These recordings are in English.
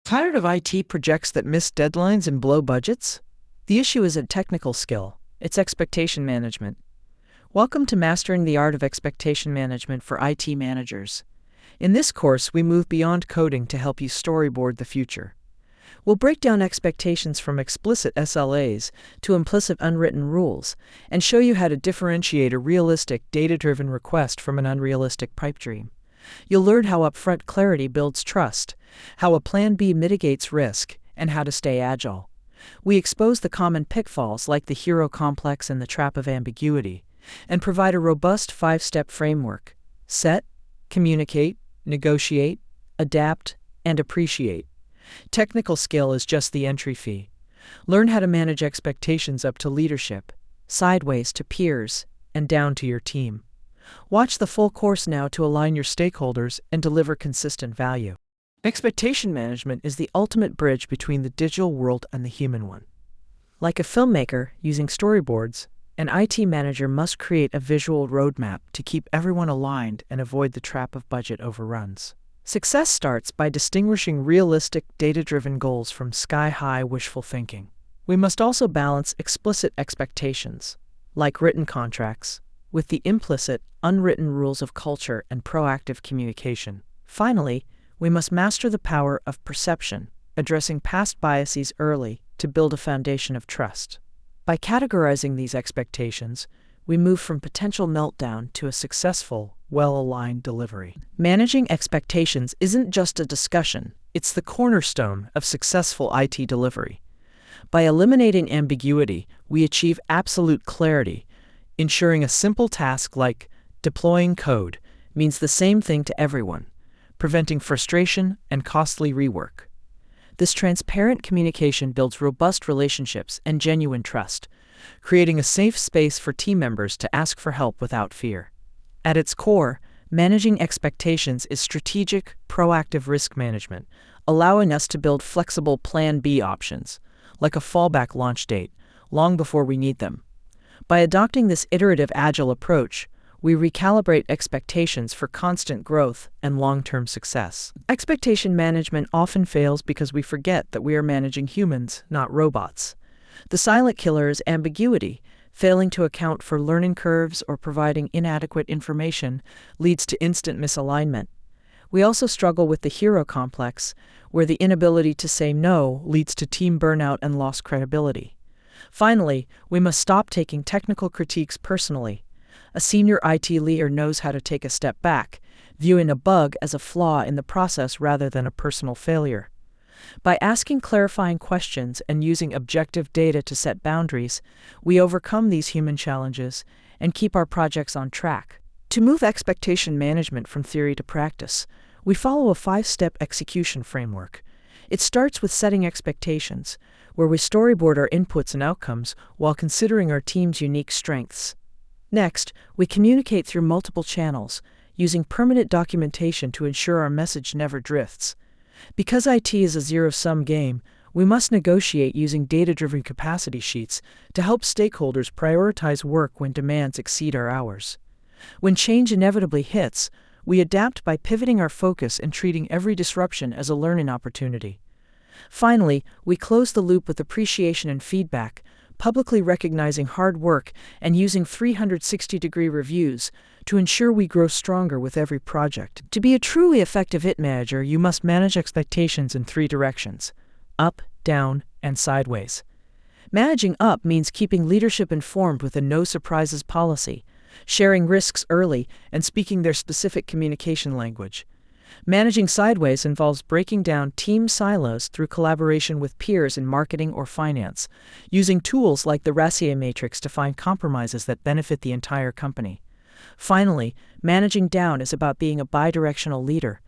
Tired of IT projects that miss deadlines and blow budgets? The issue isn't technical skill, it's expectation management. Welcome to Mastering the Art of Expectation Management for IT Managers. In this course, we move beyond coding to help you storyboard the future. We'll break down expectations from explicit SLAs to implicit unwritten rules and show you how to differentiate a realistic, data-driven request from an unrealistic pipe dream. You'll learn how upfront clarity builds trust, how a plan B mitigates risk, and how to stay agile. We expose the common pitfalls like the hero complex and the trap of ambiguity, and provide a robust 5-step framework: set, communicate, negotiate, adapt, and appreciate. Technical skill is just the entry fee. Learn how to manage expectations up to leadership, sideways to peers, and down to your team. Watch the full course now to align your stakeholders and deliver consistent value. Expectation management is the ultimate bridge between the digital world and the human one. Like a filmmaker using storyboards, an IT manager must create a visual roadmap to keep everyone aligned and avoid the trap of budget overruns. Success starts by distinguishing realistic, data-driven goals from sky-high wishful thinking. We must also balance explicit expectations, like written contracts, with the implicit, unwritten rules of culture and proactive communication. Finally, we must master the power of perception, addressing past biases early to build a foundation of trust. By categorizing these expectations, we move from potential meltdown to a successful, well-aligned delivery. Managing expectations isn't just a discussion, it's the cornerstone of successful IT delivery. By eliminating ambiguity, we achieve absolute clarity, ensuring a simple task like deploying code means the same thing to everyone, preventing frustration and costly rework. This transparent communication builds robust relationships and genuine trust, creating a safe space for team members to ask for help without fear. At its core, managing expectations is strategic, proactive risk management, allowing us to build flexible Plan B options, like a fallback launch date, long before we need them. By adopting this iterative agile approach, we recalibrate expectations for constant growth and long-term success. Expectation management often fails because we forget that we are managing humans, not robots. The silent killer is ambiguity. Failing to account for learning curves or providing inadequate information leads to instant misalignment. We also struggle with the hero complex, where the inability to say no leads to team burnout and lost credibility. Finally, we must stop taking technical critiques personally. A senior IT leader knows how to take a step back, viewing a bug as a flaw in the process rather than a personal failure. By asking clarifying questions and using objective data to set boundaries, we overcome these human challenges and keep our projects on track. To move expectation management from theory to practice, we follow a 5-step execution framework. It starts with setting expectations, where we storyboard our inputs and outcomes while considering our team's unique strengths. Next, we communicate through multiple channels, using permanent documentation to ensure our message never drifts. Because IT is a zero-sum game, we must negotiate using data-driven capacity sheets to help stakeholders prioritize work when demands exceed our hours. When change inevitably hits, we adapt by pivoting our focus and treating every disruption as a learning opportunity. Finally, we close the loop with appreciation and feedback, publicly recognizing hard work and using 360-degree reviews to ensure we grow stronger with every project. To be a truly effective IT manager, you must manage expectations in 3 directions: up, down, and sideways. Managing up means keeping leadership informed with a no-surprises policy, sharing risks early, and speaking their specific communication language. Managing sideways involves breaking down team silos through collaboration with peers in marketing or finance, using tools like the Rassier matrix to find compromises that benefit the entire company. Finally, managing down is about being a bidirectional leader.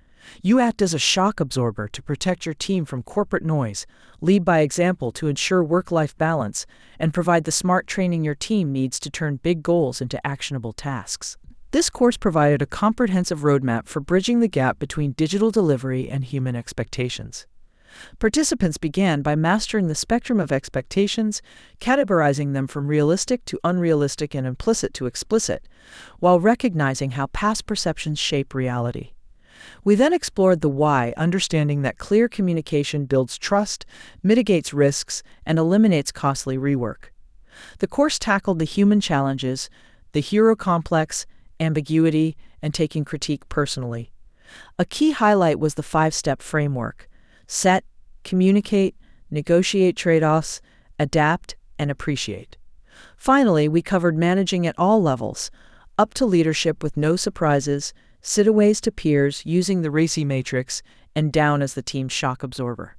You act as a shock absorber to protect your team from corporate noise, lead by example to ensure work-life balance, and provide the smart training your team needs to turn big goals into actionable tasks. This course provided a comprehensive roadmap for bridging the gap between digital delivery and human expectations. Participants began by mastering the spectrum of expectations, categorizing them from realistic to unrealistic and implicit to explicit, while recognizing how past perceptions shape reality. We then explored the why, understanding that clear communication builds trust, mitigates risks, and eliminates costly rework. The course tackled the human challenges, the hero complex, ambiguity, and taking critique personally. A key highlight was the 5-step framework: set, communicate, negotiate trade-offs, adapt, and appreciate. Finally, we covered managing at all levels, up to leadership with no surprises, sit-aways to peers using the RACI matrix, and down as the team's shock absorber.